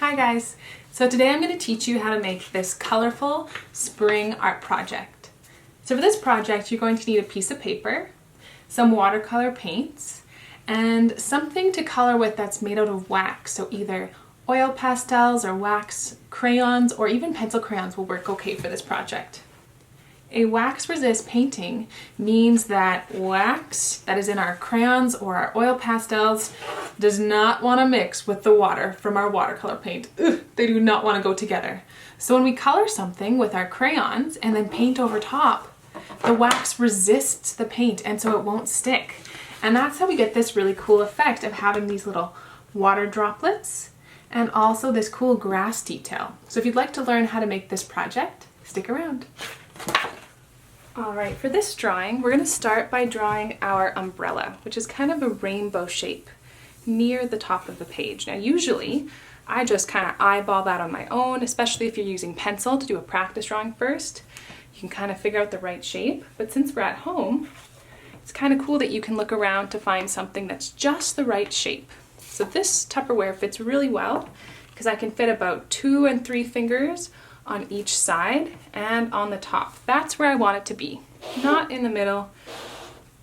Hi guys! So today I'm going to teach you how to make this colorful spring art project. So for this project you're going to need a piece of paper, some watercolor paints, and something to color with that's made out of wax. So either oil pastels or wax crayons or even pencil crayons will work okay for this project. A wax resist painting means that wax that is in our crayons or our oil pastels does not want to mix with the water from our watercolor paint. Ugh, they do not want to go together. So when we color something with our crayons and then paint over top, the wax resists the paint and so it won't stick. And that's how we get this really cool effect of having these little water droplets and also this cool grass detail. So if you'd like to learn how to make this project, stick around. Alright, for this drawing, we're going to start by drawing our umbrella, which is kind of a rainbow shape near the top of the page. Now usually, I just kind of eyeball that on my own, especially if you're using pencil to do a practice drawing first. You can kind of figure out the right shape, but since we're at home, it's kind of cool that you can look around to find something that's just the right shape. So this Tupperware fits really well because I can fit about 2 and 3 fingers on each side and on the top. That's where I want it to be. Not in the middle,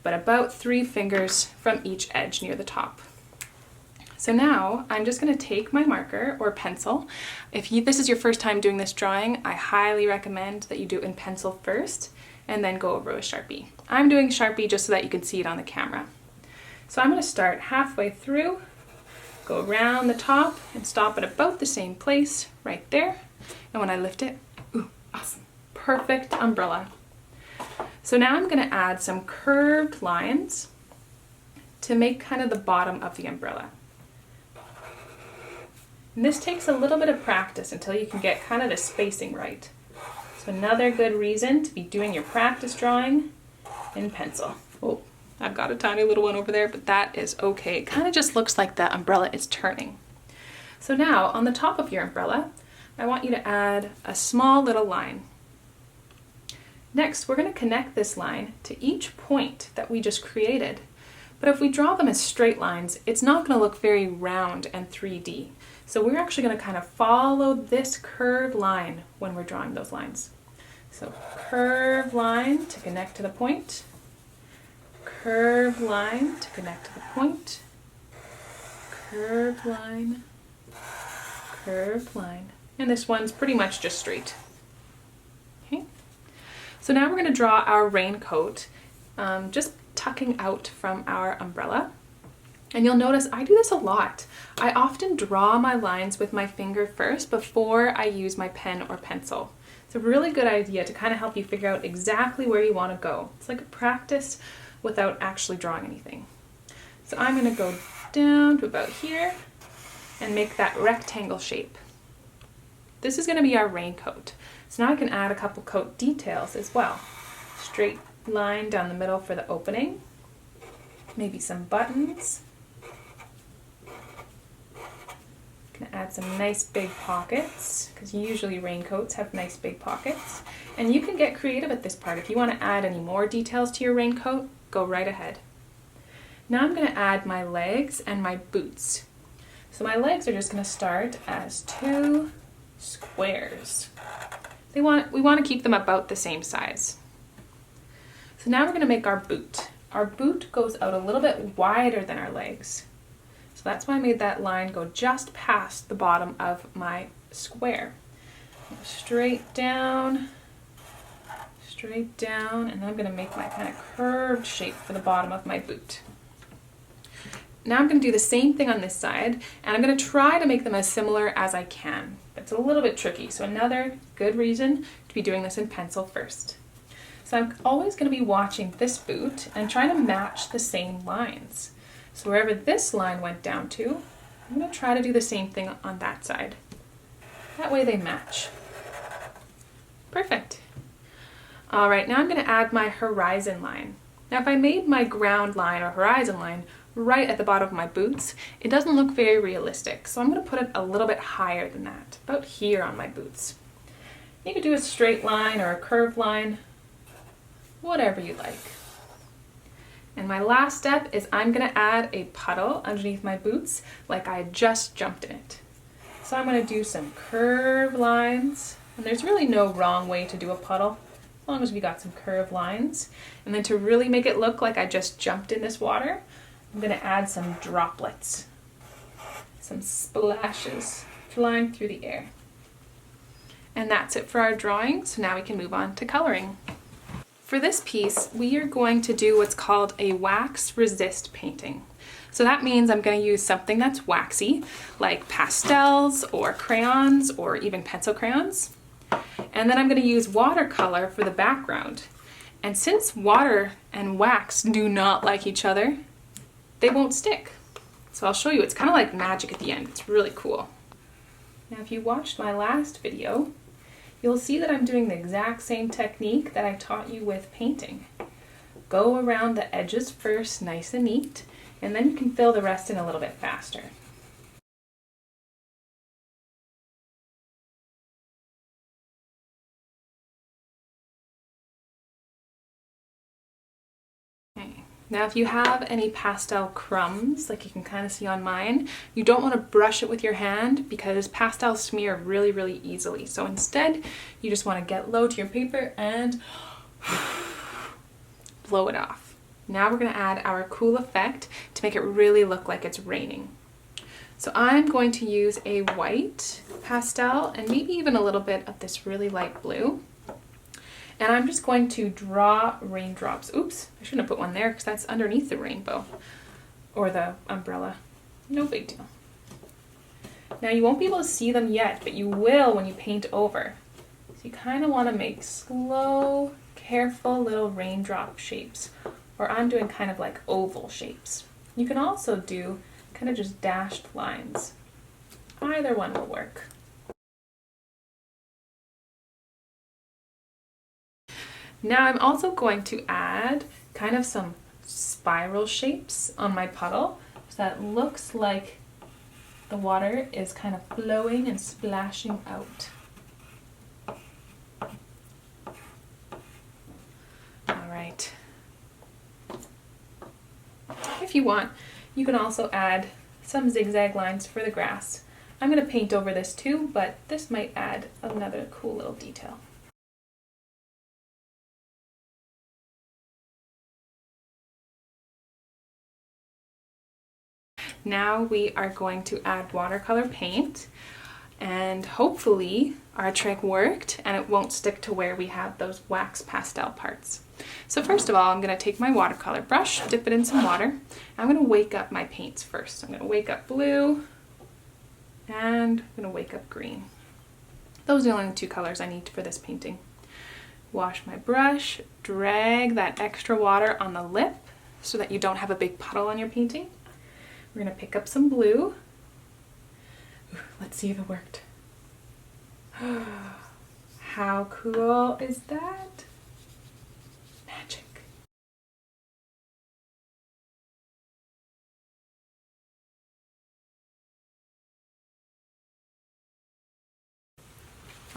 but about 3 fingers from each edge near the top. So now I'm just going to take my marker or pencil. If this is your first time doing this drawing, I highly recommend that you do it in pencil first and then go over with Sharpie. I'm doing Sharpie just so that you can see it on the camera. So I'm going to start halfway through, go around the top and stop at about the same place right there. And when I lift it, ooh, awesome, perfect umbrella. So now I'm going to add some curved lines to make kind of the bottom of the umbrella. And this takes a little bit of practice until you can get kind of the spacing right. So another good reason to be doing your practice drawing in pencil. Oh, I've got a tiny little one over there, but that is okay. It kind of just looks like the umbrella is turning. So now on the top of your umbrella, I want you to add a small little line. Next, we're going to connect this line to each point that we just created. But if we draw them as straight lines, it's not going to look very round and 3D. So we're actually going to kind of follow this curved line when we're drawing those lines. So curved line to connect to the point, curved line to connect to the point, curved line, curved line. And this one's pretty much just straight. Okay. So now we're going to draw our raincoat, just tucking out from our umbrella. And you'll notice I do this a lot. I often draw my lines with my finger first before I use my pen or pencil. It's a really good idea to kind of help you figure out exactly where you want to go. It's like a practice without actually drawing anything. So I'm going to go down to about here and make that rectangle shape. This is going to be our raincoat. So now I can add a couple coat details as well. Straight line down the middle for the opening. Maybe some buttons. Gonna add some nice big pockets because usually raincoats have nice big pockets. And you can get creative at this part. If you want to add any more details to your raincoat, go right ahead. Now I'm going to add my legs and my boots. So my legs are just going to start as 2 squares. We want to keep them about the same size. So now we're going to make our boot. Our boot goes out a little bit wider than our legs. So that's why I made that line go just past the bottom of my square. Straight down, and then I'm going to make my kind of curved shape for the bottom of my boot. Now I'm going to do the same thing on this side, and I'm going to try to make them as similar as I can. It's a little bit tricky, so another good reason to be doing this in pencil first. So I'm always going to be watching this boot and trying to match the same lines. So wherever this line went down to, I'm going to try to do the same thing on that side. That way they match. Perfect. All right, now I'm going to add my horizon line. Now if I made my ground line or horizon line right at the bottom of my boots, it doesn't look very realistic. So I'm going to put it a little bit higher than that, about here on my boots. You could do a straight line or a curved line, whatever you like. And my last step is I'm going to add a puddle underneath my boots like I just jumped in it. So I'm going to do some curved lines, and there's really no wrong way to do a puddle, as long as we got some curved lines. And then to really make it look like I just jumped in this water, I'm going to add some droplets, some splashes flying through the air. And that's it for our drawing, so now we can move on to coloring. For this piece, we are going to do what's called a wax resist painting. So that means I'm going to use something that's waxy, like pastels or crayons or even pencil crayons. And then I'm going to use watercolor for the background. And since water and wax do not like each other, they won't stick. So I'll show you, it's kind of like magic at the end. It's really cool. Now if you watched my last video, you'll see that I'm doing the exact same technique that I taught you with painting. Go around the edges first, nice and neat, and then you can fill the rest in a little bit faster. Okay. Now if you have any pastel crumbs, like you can kind of see on mine, you don't want to brush it with your hand because pastels smear really, really easily. So instead, you just want to get low to your paper and blow it off. Now we're going to add our cool effect to make it really look like it's raining. So I'm going to use a white pastel and maybe even a little bit of this really light blue. And I'm just going to draw raindrops. Oops, I shouldn't have put one there because that's underneath the rainbow or the umbrella. No big deal. Now you won't be able to see them yet, but you will when you paint over. So you kind of want to make slow, careful little raindrop shapes. Or I'm doing kind of like oval shapes. You can also do kind of just dashed lines. Either one will work. Now I'm also going to add kind of some spiral shapes on my puddle so that it looks like the water is kind of flowing and splashing out. All right. If you want, you can also add some zigzag lines for the grass. I'm going to paint over this too, but this might add another cool little detail. Now we are going to add watercolor paint, and hopefully our trick worked and it won't stick to where we have those wax pastel parts. So first of all, I'm going to take my watercolor brush, dip it in some water. I'm going to wake up my paints first. So I'm going to wake up blue and I'm going to wake up green. Those are the only two colors I need for this painting. Wash my brush, drag that extra water on the lip so that you don't have a big puddle on your painting. We're going to pick up some blue. Ooh, let's see if it worked. How cool is that? Magic.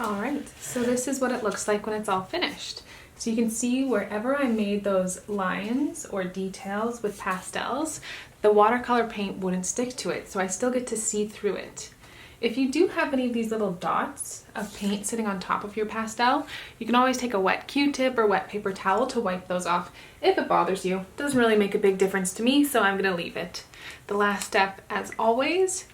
All right, so this is what it looks like when it's all finished. So you can see wherever I made those lines or details with pastels, the watercolor paint wouldn't stick to it, so I still get to see through it. If you do have any of these little dots of paint sitting on top of your pastel, you can always take a wet Q-tip or wet paper towel to wipe those off if it bothers you. It doesn't really make a big difference to me, so I'm gonna leave it. The last step, as always,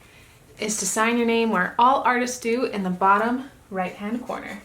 is to sign your name where all artists do in the bottom right-hand corner.